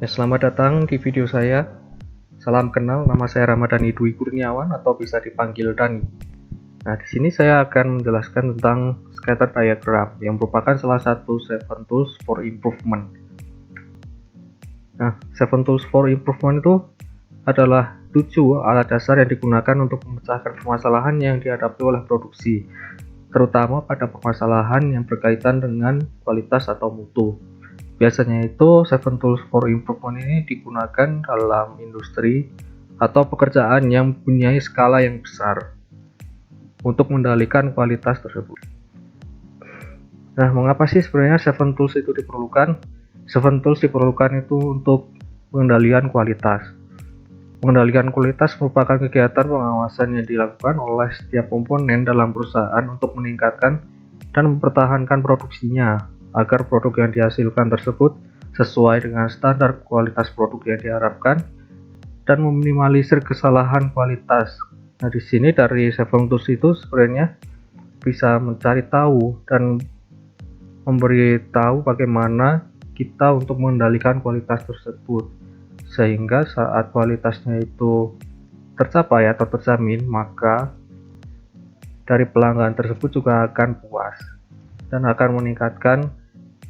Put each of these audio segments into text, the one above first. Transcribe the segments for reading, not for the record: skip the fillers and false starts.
Selamat datang di video saya. Salam kenal, nama saya Ramadhani Dwi Kurniawan atau bisa dipanggil Dani. Nah, di sini saya akan menjelaskan tentang scatter diagram yang merupakan salah satu 7 tools for improvement. Nah, 7 tools for improvement itu adalah 7 alat dasar yang digunakan untuk memecahkan permasalahan yang dihadapi oleh produksi, terutama pada permasalahan yang berkaitan dengan kualitas atau mutu. Biasanya itu 7 tools for improvement ini digunakan dalam industri atau pekerjaan yang mempunyai skala yang besar untuk mengendalikan kualitas tersebut. Nah, mengapa sih sebenarnya 7 tools itu diperlukan? 7 tools diperlukan itu untuk pengendalian kualitas. Pengendalian kualitas merupakan kegiatan pengawasan yang dilakukan oleh setiap komponen dalam perusahaan untuk meningkatkan dan mempertahankan produksinya agar produk yang dihasilkan tersebut sesuai dengan standar kualitas produk yang diharapkan dan meminimalisir kesalahan kualitas. Nah, di sini dari 7 tools itu sebenarnya bisa mencari tahu dan memberitahu bagaimana kita untuk mengendalikan kualitas tersebut, sehingga saat kualitasnya itu tercapai atau terjamin, maka dari pelanggan tersebut juga akan puas dan akan meningkatkan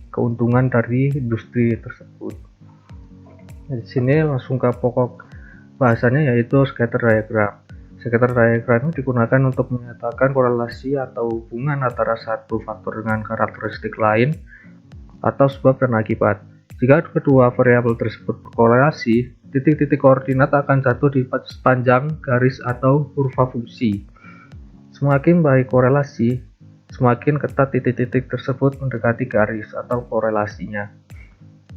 keuntungan dari industri tersebut. Nah, di sini langsung ke pokok bahasanya, yaitu scatter diagram. Scatter diagram itu digunakan untuk menyatakan korelasi atau hubungan antara satu faktor dengan karakteristik lain atau sebab dan akibat. Jika kedua variabel tersebut berkorelasi, titik-titik koordinat akan jatuh di sepanjang garis atau kurva fungsi. Semakin baik korelasi, semakin ketat titik-titik tersebut mendekati garis atau korelasinya.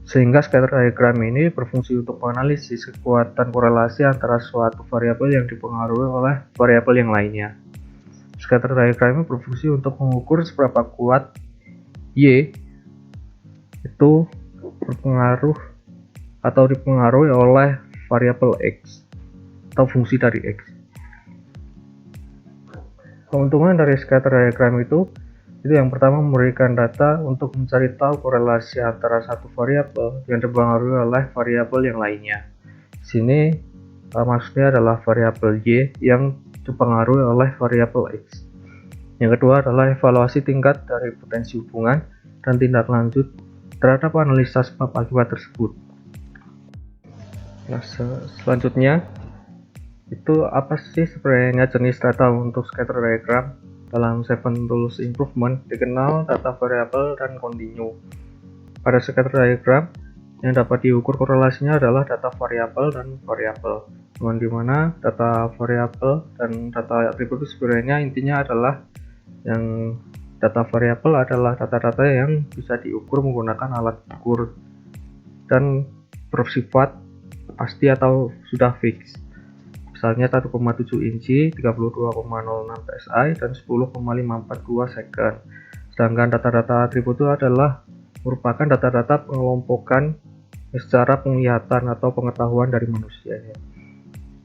Sehingga scatter diagram ini berfungsi untuk menganalisis kekuatan korelasi antara suatu variabel yang dipengaruhi oleh variabel yang lainnya. Scatter diagram ini berfungsi untuk mengukur seberapa kuat Y itu berpengaruh atau dipengaruhi oleh variabel X atau fungsi dari X. Keuntungan dari scatter diagram itu yang pertama memberikan data untuk mencari tahu korelasi antara satu variabel yang dipengaruhi oleh variabel yang lainnya. Di sini maksudnya adalah variabel Y yang dipengaruhi oleh variabel X. Yang kedua adalah evaluasi tingkat dari potensi hubungan dan tindak lanjut terhadap analisa sebab akibat tersebut. Nah, selanjutnya itu apa sih sebenarnya jenis data untuk scatter diagram? Dalam 7 tools improvement dikenal data variabel dan kontinu. Pada scatter diagram yang dapat diukur korelasinya adalah data variabel dan variabel, di mana data variabel dan data atribut sebenarnya intinya adalah yang data variabel adalah data-data yang bisa diukur menggunakan alat ukur dan bersifat pasti atau sudah fix. Misalnya 1,7 inci, 32,06 psi, dan 10,542 second. Sedangkan data-data atribut itu adalah merupakan data-data pengelompokan secara penglihatan atau pengetahuan dari manusia.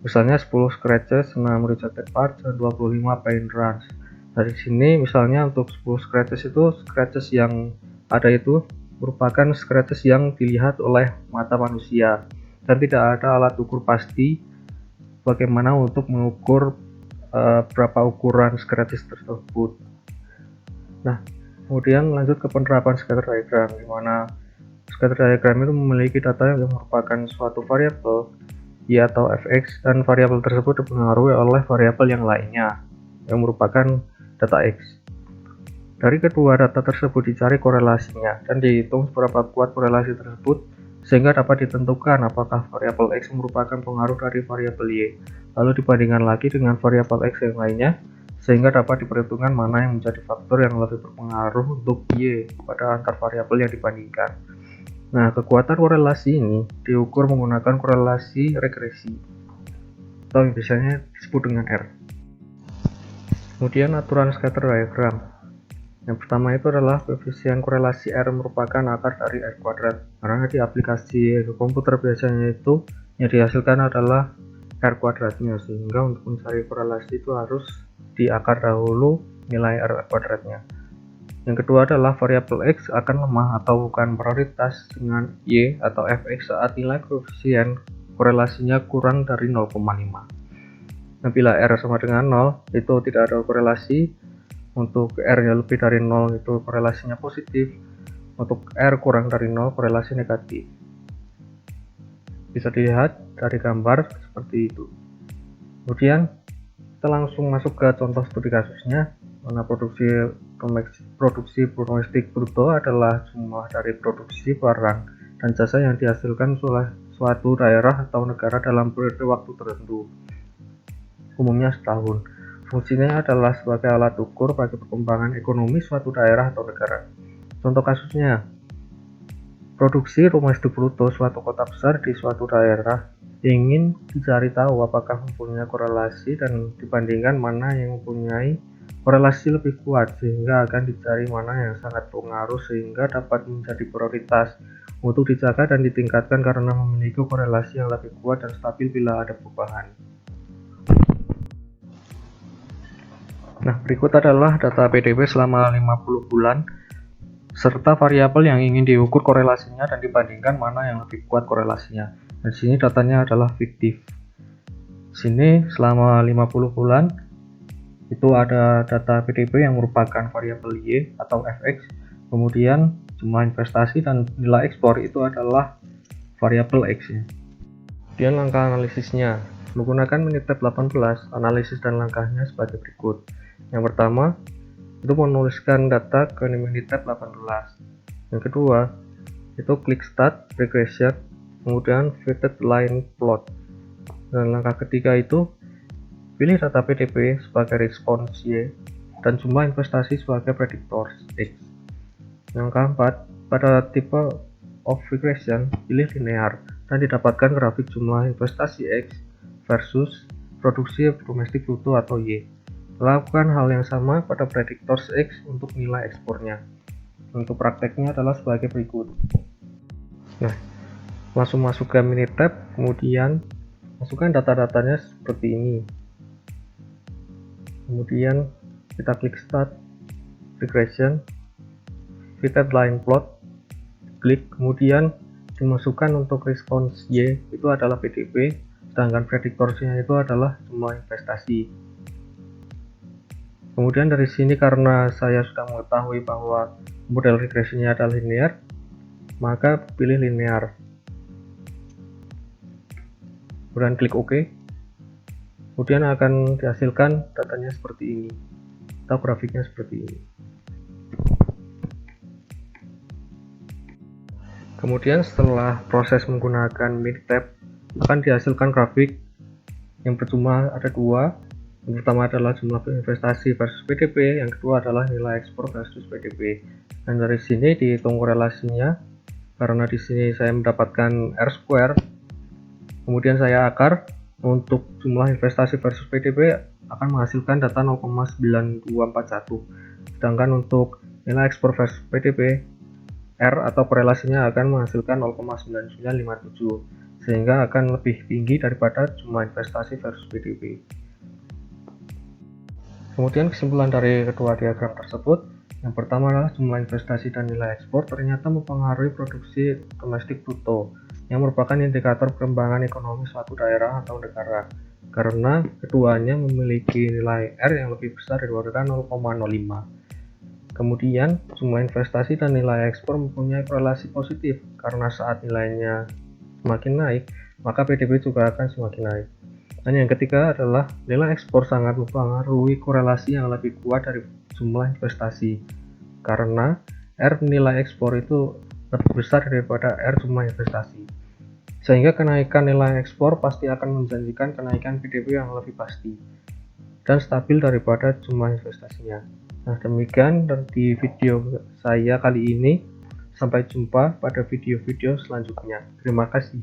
Misalnya 10 scratches, 6 rejected parts, dan 25 paint runs. Dari sini misalnya untuk 10 scratches itu scratches yang ada itu merupakan scratches yang dilihat oleh mata manusia dan tidak ada alat ukur pasti bagaimana untuk mengukur berapa ukuran scratches tersebut. Nah, kemudian lanjut ke penerapan scatter diagram, di mana scatter diagram itu memiliki data yang merupakan suatu variabel Y atau fx, dan variabel tersebut dipengaruhi oleh variabel yang lainnya yang merupakan data x. Dari kedua data tersebut dicari korelasinya dan dihitung seberapa kuat korelasi tersebut sehingga dapat ditentukan apakah variabel X merupakan pengaruh dari variabel Y, lalu dibandingkan lagi dengan variabel X yang lainnya sehingga dapat diperhitungkan mana yang menjadi faktor yang lebih berpengaruh untuk Y pada antar variabel yang dibandingkan. Nah, kekuatan korelasi ini diukur menggunakan korelasi regresi atau yang biasanya disebut dengan R. Kemudian aturan scatter diagram. Yang pertama itu adalah koefisien korelasi R merupakan akar dari R kuadrat. Karena di aplikasi komputer biasanya itu yang dihasilkan adalah R kuadratnya, sehingga untuk mencari korelasi itu harus diakar dahulu nilai R kuadratnya. Yang kedua adalah variabel X akan lemah atau bukan prioritas dengan Y atau Fx saat nilai koefisien korelasinya kurang dari 0,5. Nah, bila R sama dengan 0 itu tidak ada korelasi, untuk R yang lebih dari 0 itu korelasinya positif, untuk R kurang dari 0 korelasi negatif. Bisa dilihat dari gambar seperti itu. Kemudian kita langsung masuk ke contoh studi kasusnya, mana produksi domestik bruto adalah jumlah dari produksi barang dan jasa yang dihasilkan oleh suatu daerah atau negara dalam periode waktu tertentu, umumnya setahun. Fungsinya adalah sebagai alat ukur bagi perkembangan ekonomi suatu daerah atau negara. Contoh kasusnya, produksi domestik bruto suatu kota besar di suatu daerah ingin dicari tahu apakah mempunyai korelasi dan dibandingkan mana yang mempunyai korelasi lebih kuat, sehingga akan dicari mana yang sangat berpengaruh sehingga dapat menjadi prioritas untuk dijaga dan ditingkatkan karena memiliki korelasi yang lebih kuat dan stabil bila ada perubahan. Nah, berikut adalah data PDB selama 50 bulan serta variabel yang ingin diukur korelasinya dan dibandingkan mana yang lebih kuat korelasinya. Dan di sini datanya adalah fiktif. Sini selama 50 bulan itu ada data PDB yang merupakan variabel Y atau Fx, kemudian jumlah investasi dan nilai ekspor itu adalah variabel X ya. Kemudian langkah analisisnya menggunakan Minitab 18, analisis dan langkahnya sebagai berikut. Yang pertama itu menuliskan data ke Minitab 18. Yang kedua itu klik start regression, kemudian fitted line plot. Dan langkah ketiga itu pilih data PDB sebagai respons Y dan jumlah investasi sebagai prediktor X. Yang keempat, pada tipe of regression, pilih linear dan didapatkan grafik jumlah investasi X versus produksi domestik bruto atau Y. Lakukan hal yang sama pada prediktor X untuk nilai ekspornya. Untuk prakteknya adalah sebagai berikut. Nah, langsung masuk ke Minitab, kemudian masukkan data-datanya seperti ini. Kemudian kita klik start regression, fitted line plot, klik, kemudian dimasukkan untuk respons Y itu adalah PDB, sedangkan prediktornya itu adalah jumlah investasi. Kemudian dari sini karena saya sudah mengetahui bahwa model regresinya adalah linear, maka pilih linear. Kemudian klik OK. Kemudian akan dihasilkan datanya seperti ini atau grafiknya seperti ini. Kemudian setelah proses menggunakan Minitab akan dihasilkan grafik yang percuma ada dua. Yang pertama adalah jumlah investasi versus PDB, yang kedua adalah nilai ekspor versus PDB. Dan dari sini dihitung korelasinya, karena di sini saya mendapatkan R square, kemudian saya akar untuk jumlah investasi versus PDB akan menghasilkan data 0,9241, sedangkan untuk nilai ekspor versus PDB R atau korelasinya akan menghasilkan 0,9957, sehingga akan lebih tinggi daripada jumlah investasi versus PDB. Kemudian kesimpulan dari kedua diagram tersebut, yang pertama adalah jumlah investasi dan nilai ekspor ternyata mempengaruhi produksi domestik bruto, yang merupakan indikator perkembangan ekonomi suatu daerah atau negara, karena keduanya memiliki nilai R yang lebih besar daripada 0,05. Kemudian jumlah investasi dan nilai ekspor mempunyai korelasi positif, karena saat nilainya semakin naik, maka PDB juga akan semakin naik. Dan yang ketiga adalah nilai ekspor sangat mempengaruhi korelasi yang lebih kuat dari jumlah investasi, karena R nilai ekspor itu lebih besar daripada R jumlah investasi, sehingga kenaikan nilai ekspor pasti akan menjanjikan kenaikan PDB yang lebih pasti dan stabil daripada jumlah investasinya. Nah, demikian di video saya kali ini. Sampai jumpa pada video-video selanjutnya. Terima kasih.